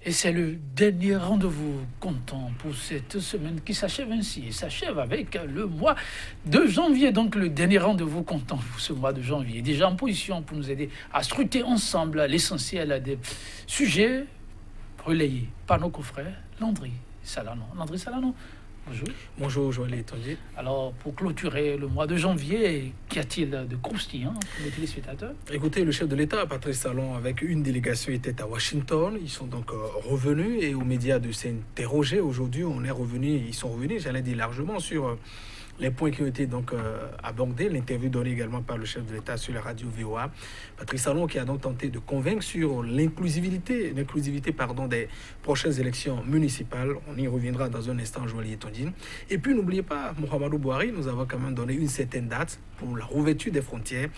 Et c'est le dernier rendez-vous comptant pour cette semaine qui s'achève ainsi. Et s'achève avec le mois de janvier. Donc le dernier rendez-vous comptant pour ce mois de janvier. Déjà en position pour nous aider à scruter ensemble l'essentiel des sujets relayés par nos confrères. Landry Salanon. Bonjour. Bonjour, Joël Etondier. Alors, pour clôturer le mois de janvier, qu'y a-t-il de croustillant pour nos téléspectateurs? Écoutez, le chef de l'État, Patrice Talon, avec une délégation, était à Washington. Ils sont donc revenus et aux médias de s'interroger. Aujourd'hui, ils sont revenus, j'allais dire largement, sur les points qui ont été donc abordés. L'interview donnée également par le chef de l'État sur la radio VOA. Patrice Talon qui a donc tenté de convaincre sur l'inclusivité des prochaines élections municipales. On y reviendra dans un instant, Joël Etondier. Et puis n'oubliez pas, Mohamedou Bouhari nous avons quand même donné une certaine date pour la rouverture des frontières.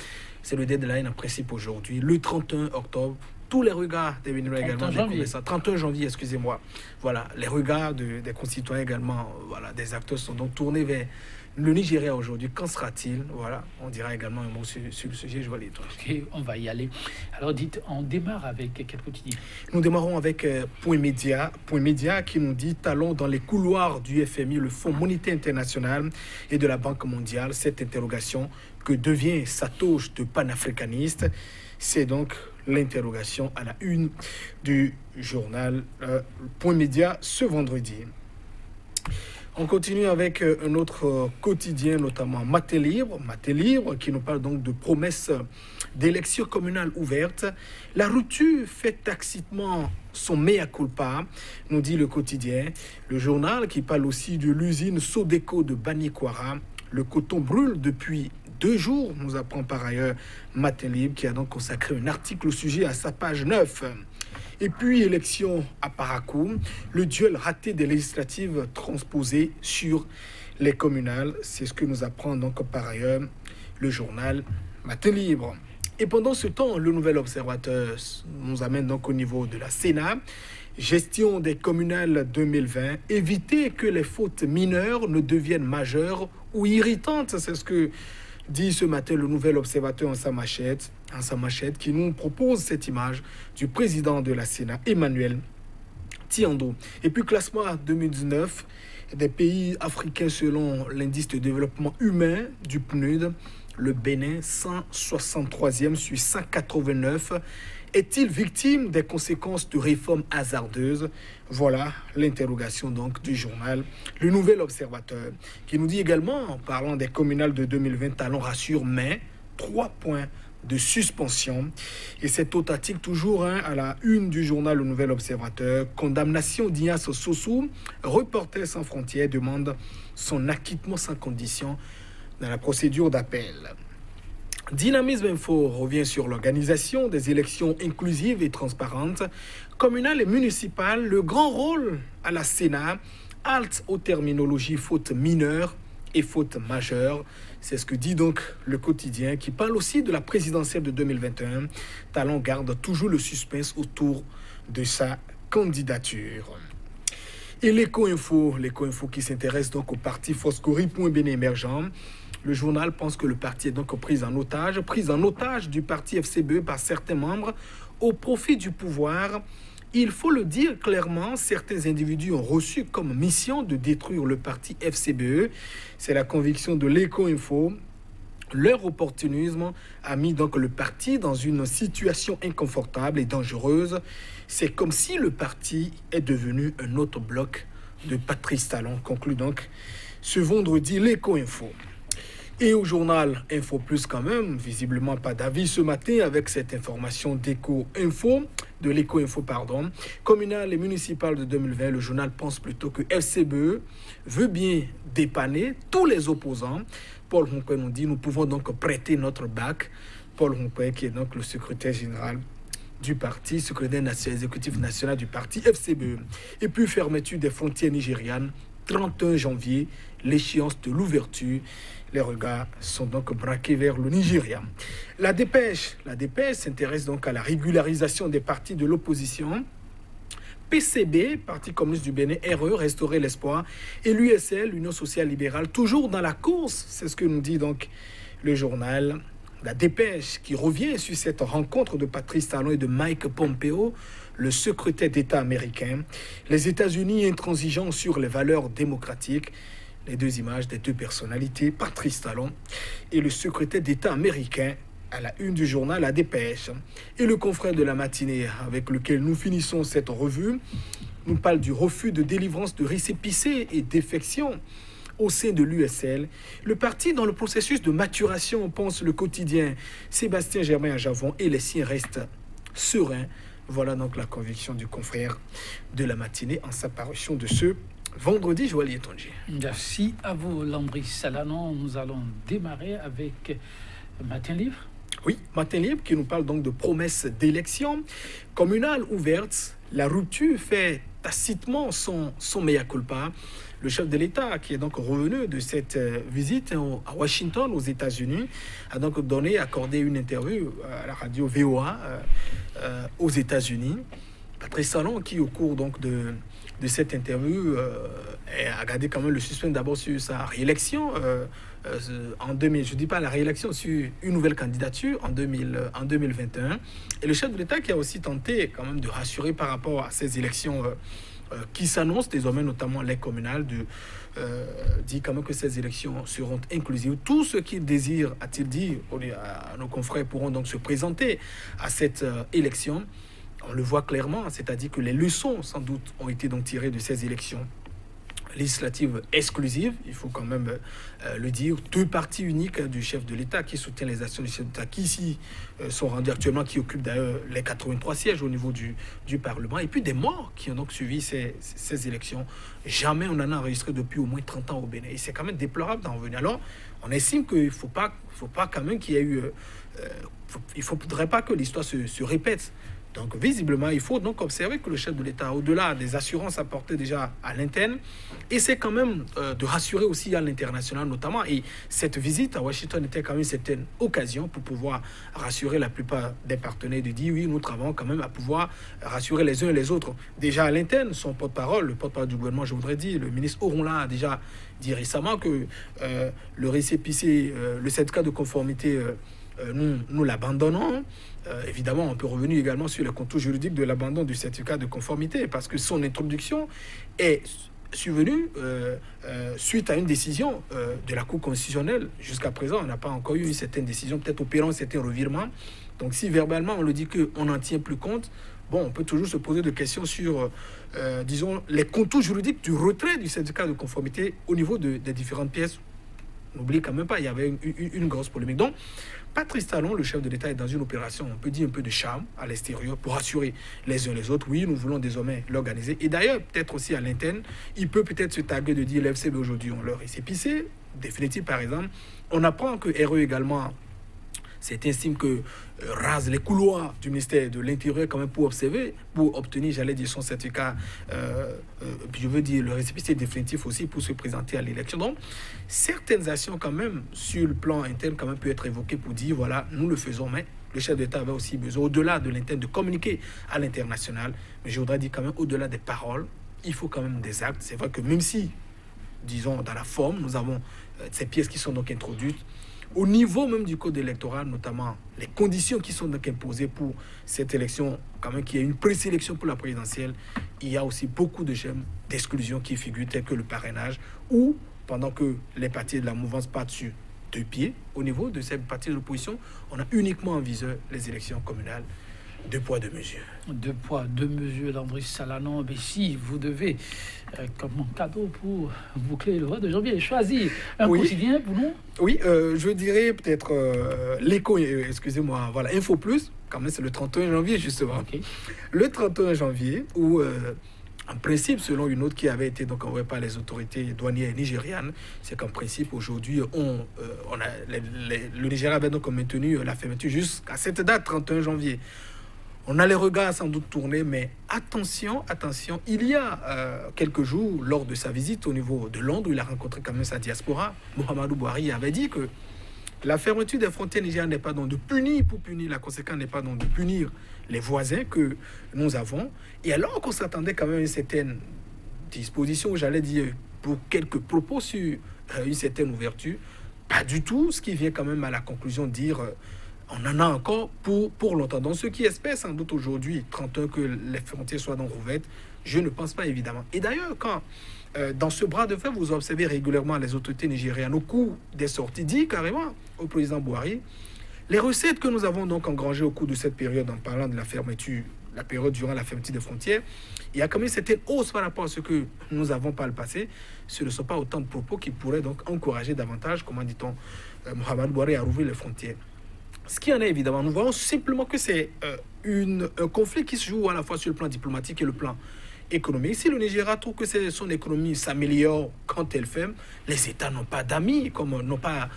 C'est le deadline en principe aujourd'hui, le 31 octobre. Tous les regards des Béninois également, 31 janvier, excusez-moi. Voilà, les regards des concitoyens également, voilà, des acteurs sont donc tournés vers le Nigeria aujourd'hui. Qu'en sera-t-il? Voilà, on dira également un mot sur le sujet. Je vois les Ok, on va y aller. Alors dites, on démarre avec quel quotidien? Nous démarrons avec Point Média qui nous dit: talons dans les couloirs du FMI, le Fonds monétaire international et de la Banque mondiale. Cette interrogation, que devient sa touche de panafricaniste? C'est donc l'interrogation à la une du journal Point Média ce vendredi. On continue avec un autre quotidien, notamment Matin Libre, qui nous parle donc de promesses d'élections communales ouvertes. La rupture fait tacitement son mea culpa, nous dit le quotidien. Le journal qui parle aussi de l'usine Sodeco de Banikwara. Le coton brûle depuis 2 jours, nous apprend par ailleurs Matin Libre, qui a donc consacré un article au sujet à sa page 9. Et puis, élection à Parakou, le duel raté des législatives transposées sur les communales. C'est ce que nous apprend donc par ailleurs le journal Matin Libre. Et pendant ce temps, le Nouvel Observateur nous amène donc au niveau de la Sénat. Gestion des communales 2020. Éviter que les fautes mineures ne deviennent majeures ou irritantes. C'est ce que dit ce matin le Nouvel Observateur en sa machette, qui nous propose cette image du président de la Sénat, Emmanuel Tiando. Et puis classement 2019 des pays africains selon l'indice de développement humain du PNUD, le Bénin 163e sur 189. Est-il victime des conséquences de réformes hasardeuses? Voilà l'interrogation donc du journal Le Nouvel Observateur, qui nous dit également, en parlant des communales de 2020, Talon rassure, mais 3 points de suspension. Et c'est authentique toujours à la une du journal Le Nouvel Observateur. Condamnation d'Ignace Sossou. Reporters sans frontières demande son acquittement sans condition dans la procédure d'appel. Dynamisme Info revient sur l'organisation des élections inclusives et transparentes, communales et municipales, le grand rôle à la Sénat, halte aux terminologies faute mineure et faute majeure. C'est ce que dit donc le quotidien qui parle aussi de la présidentielle de 2021. Talon garde toujours le suspense autour de sa candidature. Et l'éco-info qui s'intéresse donc au parti Foscori.Bénin émergent. Le journal pense que le parti est donc pris en otage du parti FCBE par certains membres au profit du pouvoir. Il faut le dire clairement, certains individus ont reçu comme mission de détruire le parti FCBE. C'est la conviction de l'éco-info. Leur opportunisme a mis donc le parti dans une situation inconfortable et dangereuse. C'est comme si le parti est devenu un autre bloc de Patrice Talon, conclut donc ce vendredi l'éco-info. Et au journal Info Plus quand même, visiblement pas d'avis ce matin avec cette information de l'éco-info, communale et municipale de 2020, le journal pense plutôt que FCBE veut bien dépanner tous les opposants. Paul Humpé nous dit, nous pouvons donc prêter notre bac. Paul Humpé qui est donc le secrétaire général du parti, secrétaire exécutif national du parti FCBE. Et puis fermeture des frontières nigérianes, 31 janvier, l'échéance de l'ouverture. Les regards sont donc braqués vers le Nigeria. La dépêche s'intéresse donc à la régularisation des partis de l'opposition. PCB, Parti communiste du Bénin, RE, Restaurer l'espoir, et l'USL, l'Union sociale libérale, toujours dans la course. C'est ce que nous dit donc le journal La dépêche qui revient sur cette rencontre de Patrice Talon et de Mike Pompeo, le secrétaire d'État américain. Les États-Unis intransigeants sur les valeurs démocratiques. Les deux images des deux personnalités, Patrice Talon et le secrétaire d'État américain, à la une du journal La Dépêche. Et le confrère de la matinée avec lequel nous finissons cette revue nous parle du refus de délivrance de récépissés et défections au sein de l'USL. Le parti dans le processus de maturation, pense le quotidien. Sébastien Germain à Javon et les siens restent sereins. Voilà donc la conviction du confrère de la matinée en sa parution de ce vendredi. Joël Yetonji. Merci à vous, Landry Salanon. Nous allons démarrer avec Matin Livre. Oui, Matin Libre qui nous parle donc de promesses d'élections communales ouvertes. La rupture fait tacitement son mea culpa. Le chef de l'État, qui est donc revenu de cette visite à Washington, aux États-Unis, a donc accordé une interview à la radio VOA aux États-Unis. Patrice Talon, qui au cours donc de cette interview a gardé quand même le suspense d'abord sur sa réélection en 2000, je ne dis pas la réélection, sur une nouvelle candidature en 2021. Et le chef de l'État qui a aussi tenté quand même de rassurer par rapport à ces élections qui s'annoncent désormais, notamment les communales, dit quand même que ces élections seront inclusives. Tous ceux qui désirent, a-t-il dit à nos confrères, pourront donc se présenter à cette élection. On le voit clairement, c'est-à-dire que les leçons, sans doute, ont été donc tirées de ces élections législatives exclusives, il faut quand même le dire. Deux partis uniques du chef de l'État qui soutiennent les actions du chef d'État, qui ici sont rendus actuellement, qui occupent d'ailleurs les 83 sièges au niveau du Parlement, et puis des morts qui ont donc suivi ces élections. Jamais on en a enregistré depuis au moins 30 ans au Bénin, et c'est quand même déplorable d'en revenir. Alors, on estime qu'il ne faut pas quand même qu'il y ait eu... il ne faudrait pas que l'histoire se répète. Donc, visiblement, il faut donc observer que le chef de l'État, au-delà des assurances apportées déjà à l'interne, essaie quand même de rassurer aussi à l'international notamment. Et cette visite à Washington était quand même une certaine occasion pour pouvoir rassurer la plupart des partenaires, de dire oui, nous travaillons quand même à pouvoir rassurer les uns et les autres. Déjà à l'interne, son porte-parole, le porte-parole du gouvernement, je voudrais dire, le ministre Oronla a déjà dit récemment que le récépissé, le certificat de conformité, nous l'abandonnons. Évidemment, on peut revenir également sur le contour juridique de l'abandon du certificat de conformité, parce que son introduction est survenue suite à une décision de la Cour constitutionnelle. Jusqu'à présent, on n'a pas encore eu une certaine décision, peut-être opérant un certain revirement. Donc si verbalement on le dit qu'on n'en tient plus compte, bon, on peut toujours se poser des questions sur, disons, les contours juridiques du retrait du certificat de conformité au niveau des différentes pièces. N'oublie quand même pas, il y avait une grosse polémique. Donc, Patrice Talon, le chef de l'État, est dans une opération, on peut dire un peu de charme à l'extérieur pour rassurer les uns les autres. Oui, nous voulons désormais l'organiser. Et d'ailleurs, peut-être aussi à l'interne, il peut peut-être se targuer de dire l'FCB aujourd'hui, on leur récépissé. Définitif, par exemple. On apprend que RE également, c'est estime que rase les couloirs du ministère de l'Intérieur quand même pour obtenir, j'allais dire, son certificat, je veux dire le récépissé définitif aussi pour se présenter à l'élection. Donc, certaines actions quand même sur le plan interne quand même peut être évoquées pour dire voilà, nous le faisons, mais le chef d'État avait aussi besoin, au-delà de l'interne, de communiquer à l'international. Mais je voudrais dire quand même, au-delà des paroles, il faut quand même des actes. C'est vrai que même si, disons, dans la forme, nous avons ces pièces qui sont donc introduites, au niveau même du code électoral, notamment les conditions qui sont donc imposées pour cette élection, quand même qu'il y ait une présélection pour la présidentielle, il y a aussi beaucoup de schèmes d'exclusion qui figurent, tels que le parrainage, ou pendant que les partis de la mouvance partent sur deux pieds, au niveau de ces partis de l'opposition, on a uniquement en viseur les élections communales. Deux poids, deux mesures. Deux poids, deux mesures, Landry Salanon. Mais si vous devez, comme cadeau pour boucler le mois de janvier, choisir un quotidien pour nous. Oui, je dirais peut-être l'écho, excusez-moi, voilà, Info Plus, quand même c'est le 31 janvier justement. Okay. Le 31 janvier, où en principe, selon une note qui avait été donc envoyée par les autorités douanières nigérianes, c'est qu'en principe, aujourd'hui, le Nigeria avait donc maintenu la fermeture jusqu'à cette date, 31 janvier. On a les regards sans doute tournés, mais attention, il y a quelques jours, lors de sa visite au niveau de Londres, où il a rencontré quand même sa diaspora, Muhammadu Buhari avait dit que la fermeture des frontières nigérianes n'est pas donc de punir pour punir, la conséquence n'est pas donc de punir les voisins que nous avons. Et alors qu'on s'attendait quand même à une certaine disposition, j'allais dire, pour quelques propos sur une certaine ouverture, Pas du tout, ce qui vient quand même à la conclusion de dire on en a encore pour longtemps. Donc ceux qui espèrent sans doute aujourd'hui, 31, que les frontières soient donc rouvertes, je ne pense pas évidemment. Et d'ailleurs, quand dans ce bras de fer, vous observez régulièrement les autorités nigérianes au cours des sorties, dit carrément au président Buhari, les recettes que nous avons donc engrangées au cours de cette période, en parlant de la fermeture, la période durant la fermeture des frontières, il y a quand même cette hausse par rapport à ce que nous avons par le passé. Ce ne sont pas autant de propos qui pourraient donc encourager davantage, comment dit-on, Mohamed Buhari à rouvrir les frontières. Ce qui en est évidemment, nous voyons simplement que c'est un conflit qui se joue à la fois sur le plan diplomatique et le plan économique. Si le Nigeria trouve que son économie s'améliore quand elle ferme, les États n'ont pas d'amis, comme n'ont pas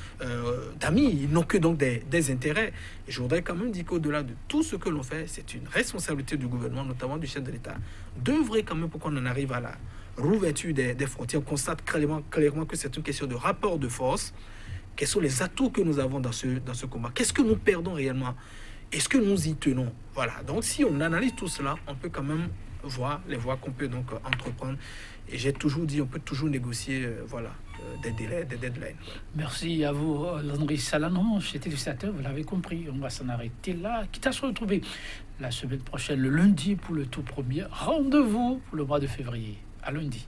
d'amis, ils n'ont que donc des intérêts. Et je voudrais quand même dire qu'au-delà de tout ce que l'on fait, c'est une responsabilité du gouvernement, notamment du chef de l'État, d'œuvrer quand même pour qu'on en arrive à la rouverture des frontières. On constate clairement que c'est une question de rapport de force. Quels sont les atouts que nous avons dans ce combat? Qu'est-ce que nous perdons réellement? Est-ce que nous y tenons? Voilà. Donc, si on analyse tout cela, on peut quand même voir les voies qu'on peut donc entreprendre. Et j'ai toujours dit, on peut toujours négocier des délais, des deadlines. Merci à vous, Landry Salanon, chez Téléspectateurs. Vous l'avez compris, on va s'en arrêter là. Quitte à se retrouver la semaine prochaine, le lundi, pour le tout premier rendez-vous pour le mois de février. À lundi.